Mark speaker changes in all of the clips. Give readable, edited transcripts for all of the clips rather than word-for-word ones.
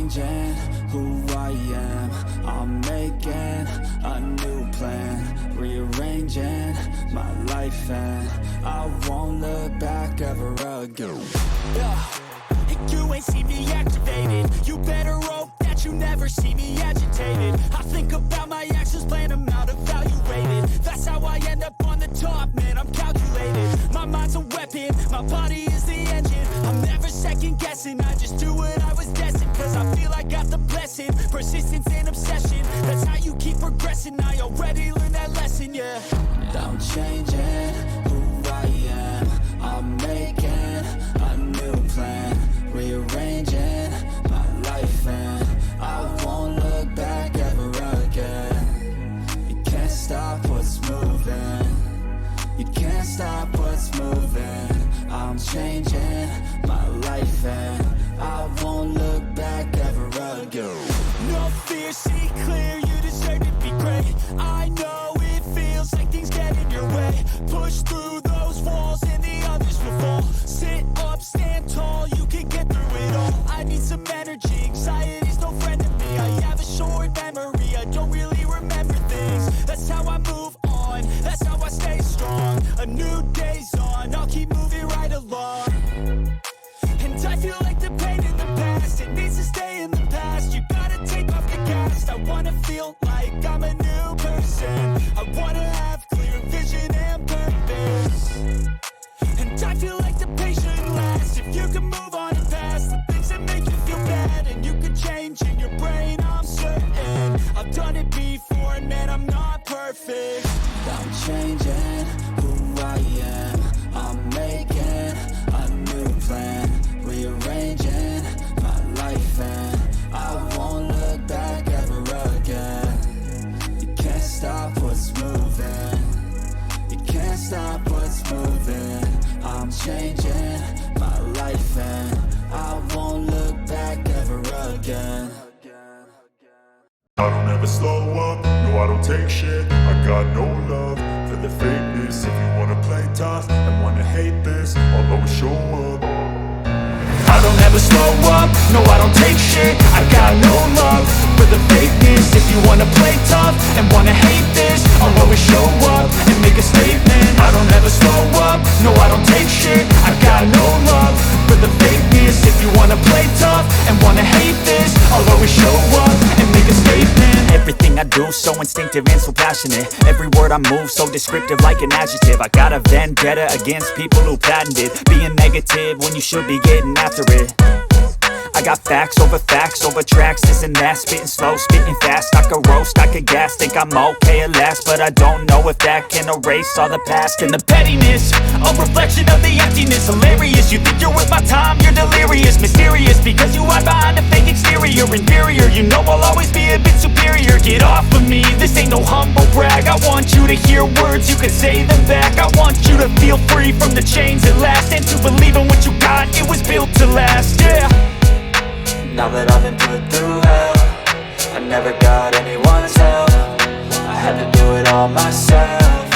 Speaker 1: changing who I am. I'm making a new plan, rearranging my life, and I won't look back ever again.
Speaker 2: You ain't see me activated. You better hope that you never see me agitated. I think about my actions, plan them out, evaluated. That's how I end up on the top, man, I'm calculated. My mind's a weapon, my body is the engine. I'm never second guessing, I just do what I was destined. Cause I feel I got the blessing, persistence and obsession. That's how you keep progressing, I already learned that lesson, yeah.
Speaker 1: I'm changing who I am. I'm making a new plan, rearranging my life, and I won't look back ever again. You can't stop what's moving. You can't stop what's moving. I'm changing my life, and I won't look back ever again.
Speaker 2: No fear, see clear, you deserve to be great. I know it feels like things get in your way. Push through those walls and the others will fall. Sit up, stand tall, you can get through it all. I need some energy, anxiety's no friend to me. I have a short memory, I don't really remember things. That's how I move on, that's how I stay strong. A new day's on, I'll keep moving right along. And I feel like the pain in the past, it needs to stay in the past. You gotta take off the gas. I wanna feel like I'm a new person. I wanna have clear vision and purpose. And I feel like the pain shouldn't last. If you can move on and past the things that make you feel bad, and you can change in your brain, I'm certain. I've done it before, and man, I'm not perfect.
Speaker 1: I'm changing who I am. I'm making a new plan, rearranging my life, and I won't look back ever again. You can't stop what's moving. You can't stop what's moving. I'm changing my life, and I won't look back ever again.
Speaker 3: I don't ever slow up, no I don't take shit. I got no love for the fakeness. If you wanna play tough and wanna hate this, I'll always show up.
Speaker 2: I don't ever slow up, no I don't take shit. I got no love for the fakeness. If you wanna play tough and wanna hate this, I'll always show up and make a statement. I don't ever slow up, no I don't take shit. I got no love for the fakeness. If you wanna play tough and wanna hate this, I'll always show up and make a statement. Everything I do so instinctive and so passionate. Every word I move so descriptive like an adjective. I got a vendetta against people who patented being negative when you should be getting after it. I got facts over tracks, this and that. Spitting slow, spitting fast, I could roast, I could gas. Think I'm okay at last, but I don't know if that can erase all the past. And the pettiness, a reflection of the emptiness. Hilarious, you think you're worth my time, you're delirious. Mysterious, because you hide behind a fake exterior. Inferior, you know I'll always be a bit superior. Get off of me, this ain't no humble brag. I want you to hear words, you can say them back. I want you to feel free from the chains at last, and to believe in what you got, it was built to last, yeah.
Speaker 1: Now that I've been put through hell, I never got anyone's help. I had to do it all myself.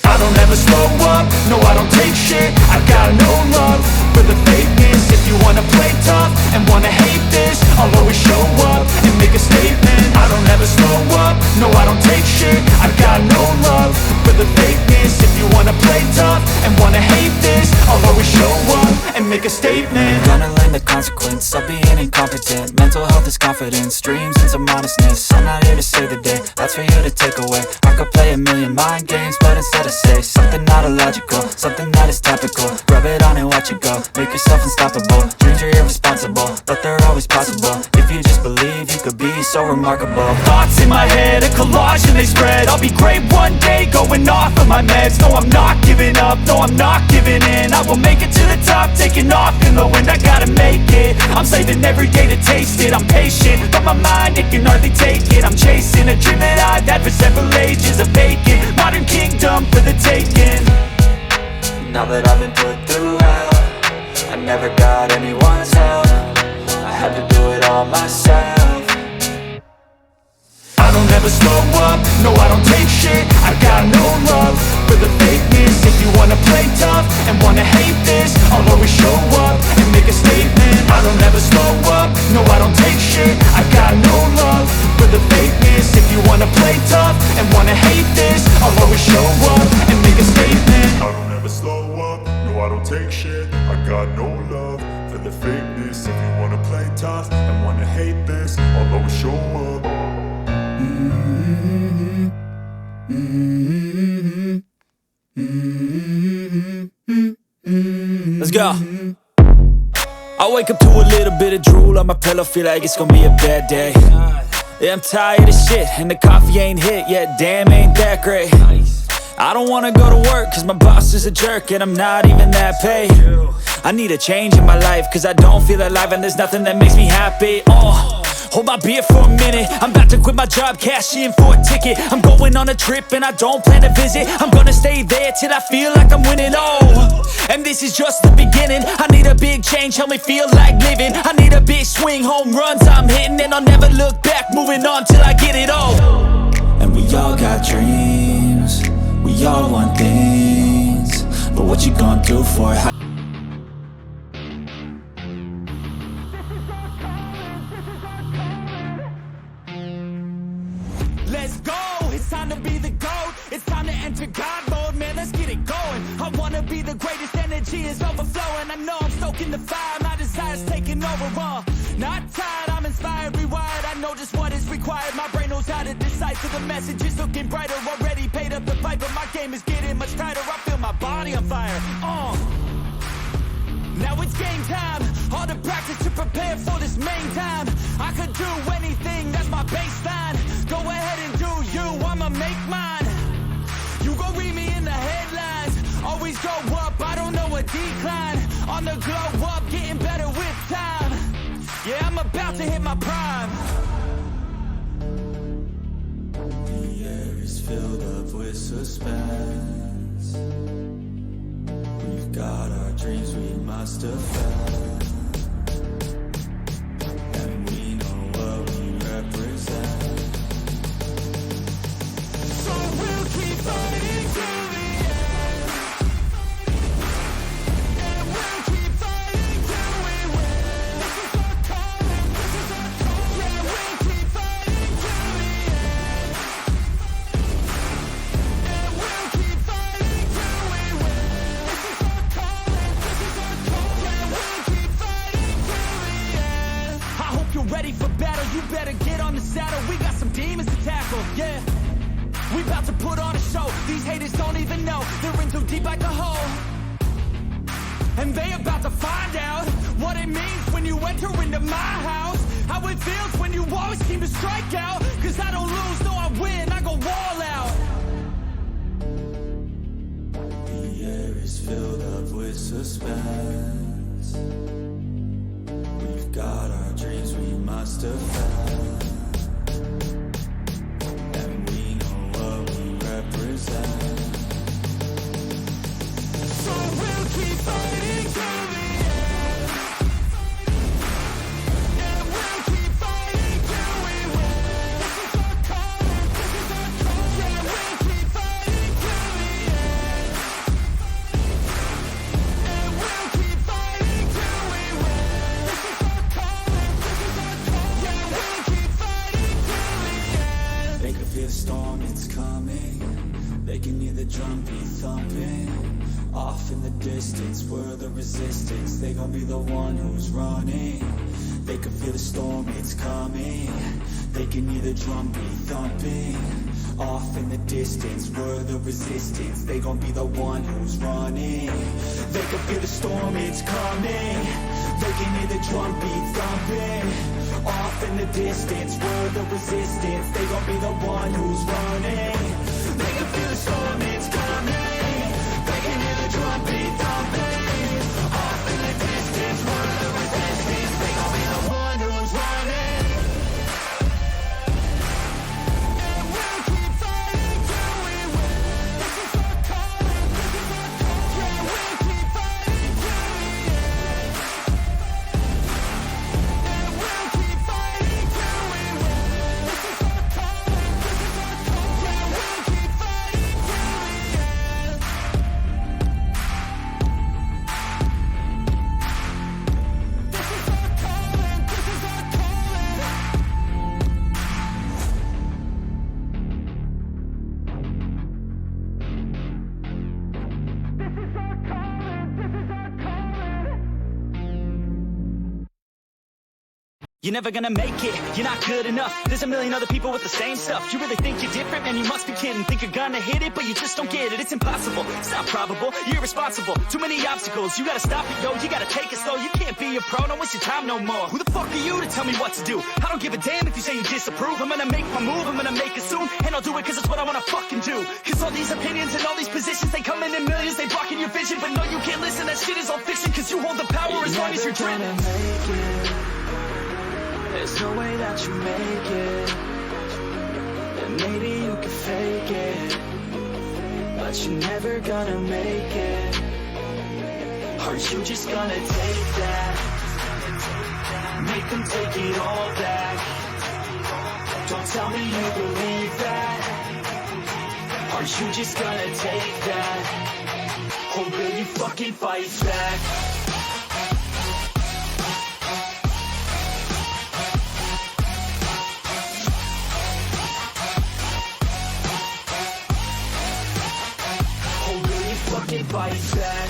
Speaker 2: I don't ever slow up, no I don't take shit. I got no love for the fakeness. If you wanna play tough and wanna hate this, I'll always show up and make a statement. I don't ever slow up, no I don't take shit. I got no love for the fakeness. If you wanna play tough and wanna hate this, I'll always show up and make a statement.
Speaker 1: Gonna learn the consequence of being incompetent. Mental health is confidence, dreams and some honestness. I'm not here to save the day, that's for you to take away. I could play a million mind games, but instead I say something not illogical, something that is topical. Rub it on and watch it go, make yourself unstoppable. Dreams are irresponsible, but they're always possible. If you just believe, you could be so remarkable.
Speaker 2: Thoughts in my head, a collage and they spread. I'll be great one day, going off of my meds. No, I'm not giving up, no, I'm not giving in. I will make it to the top, taking off in the wind. I gotta make it, I'm saving every day to taste it. I'm patient, but my mind, it can hardly take it. I'm chasing a dream that I've had for several ages. A vacant, modern kingdom for the taking.
Speaker 1: Now that I've been put through hell, I never got anyone's help. I had to do it all myself.
Speaker 2: I don't ever slow up, no I don't take shit. I got no love for the fakeness. If you wanna play tough and wanna hate this, I'll always show up and make a statement. I don't ever slow up, no I don't take shit. I got no love for the fakeness. If you wanna play tough and wanna hate this, I'll always show up and make a statement.
Speaker 3: I don't ever slow up, no I don't take shit. I got no love for the fakeness. If you wanna play tough and wanna hate this, I'll always show up.
Speaker 1: Let's go. I wake up to a little bit of drool on my pillow, feel like it's gonna be a bad day. Yeah, I'm tired of shit, and the coffee ain't hit yet, damn ain't that great. I don't wanna go to work, cause my boss is a jerk, and I'm not even that paid. I need a change in my life, cause I don't feel alive, and there's nothing that makes me happy. Hold my beer for a minute, I'm about to quit my job, cash in for a ticket. I'm going on a trip and I don't plan to visit. I'm gonna stay there till I feel like I'm winning, and this is just the beginning. I need a big change, help me feel like living. I need a big swing, home runs I'm hitting, and I'll never look back, moving on till I get it all. And we all got dreams, we all want things, but what you gonna do for it?
Speaker 2: Let's go, it's time to be the GOAT. It's time to enter God mode, man, let's get it going. I wanna be the greatest, energy is overflowing. I know I'm stoking the fire, my desire's taking over, not tired, I'm inspired, rewired. I know just what is required, my brain knows how to decipher. The message is looking brighter, already paid up the pipe, but my game is getting much tighter. I feel my body on fire, now it's game time, all the practice to prepare for this main time. I could do anything, that's my baseline. Go ahead and do you, I'ma make mine. You gon' read me in the headlines, always go up, I don't know a decline. On the glow up, getting better with time. Yeah, I'm about to hit my prime.
Speaker 1: The air is filled up with suspense. We've got our dreams we must defend, and we know what we represent.
Speaker 2: So we'll keep fighting till the end, and we'll keep fighting till we win. This is our calling, this is our calling. Yeah, we'll keep fighting till the end, and we'll keep fighting till we win. This is our calling, this is our calling. Yeah, we'll keep fighting till the end. I hope you're ready for battle, you better get on the saddle. We got some demons to tackle, yeah. We about to put on a show, these haters don't even know. They're in too deep like a hole, and they about to find out what it means when you enter into my house. How it feels when you always seem to strike out. Cause I don't lose, no I win, I go all out.
Speaker 1: The air is filled up with suspense. We've got our dreams we must defend, and we know what we represent.
Speaker 2: So we'll keep fighting till the end, and we'll keep fighting till we win. This is our calling, this is our calling. Yeah, we'll keep fighting till the end, and we'll keep fighting till we win. This is our calling, this is our calling. Yeah, we'll keep fighting till the end.
Speaker 1: They can feel the storm, it's coming. They can hear the drum beat thumping. Off in the distance, we're the resistance. They gon' be the one who's running. They can feel the storm, it's coming. They can hear the drum beat thumping. Off in the distance, we're the resistance. They gon' be the one who's running. They can feel the storm, it's coming. They can hear the drum beat thumping. Off in the distance, we're the resistance. They gon' be the one who's running. They can feel the storm, it's coming. They can hear the drum beat thumping. Off in the distance, we're the resistance. They gon' be the one who's running.
Speaker 2: And we'll keep fighting till we win. This is our calling, this is our calling. Yeah, we'll keep fighting till the end, and we'll keep fighting till we win. This is our calling, this is our calling. Yeah, we'll keep fighting till the end. You're never gonna make it, you're not good enough. There's a million other people with the same stuff. You really think you're different? Man, you must be kidding. Think you're gonna hit it, but you just don't get it. It's impossible, it's not probable, you're irresponsible. Too many obstacles, you gotta stop it, yo. You gotta take it slow, you can't be a pro, don't waste your time no more. Who the fuck are you to tell me what to do? I don't give a damn if you say you disapprove. I'm gonna make my move, I'm gonna make it soon. And I'll do it cause it's what I wanna fucking do. Cause all these opinions and all these positions, they come in millions, they blocking your vision. But no, you can't listen, that shit is all fiction. Cause you hold the power as long as you're driven.
Speaker 1: There's no way that you make it. And maybe you can fake it, but you're never gonna make it. Are you just gonna take that? Make them take it all back. Don't tell me you believe that. Are you just gonna take that? Or will you fucking fight back? Fight back.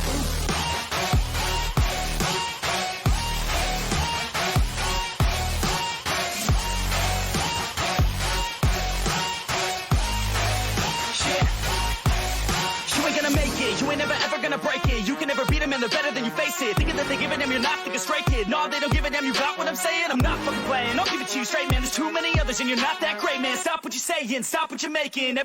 Speaker 1: You ain't gonna make it, you ain't never ever gonna break it. You can never beat them and they're better than you face it. Thinking that they give a damn, you're not thinking straight, kid. No, they don't give a damn, you got what I'm saying? I'm not fucking playing, I'll give it to you straight, man. There's too many others and you're not that great, man. Stop what you're saying, stop what you're making.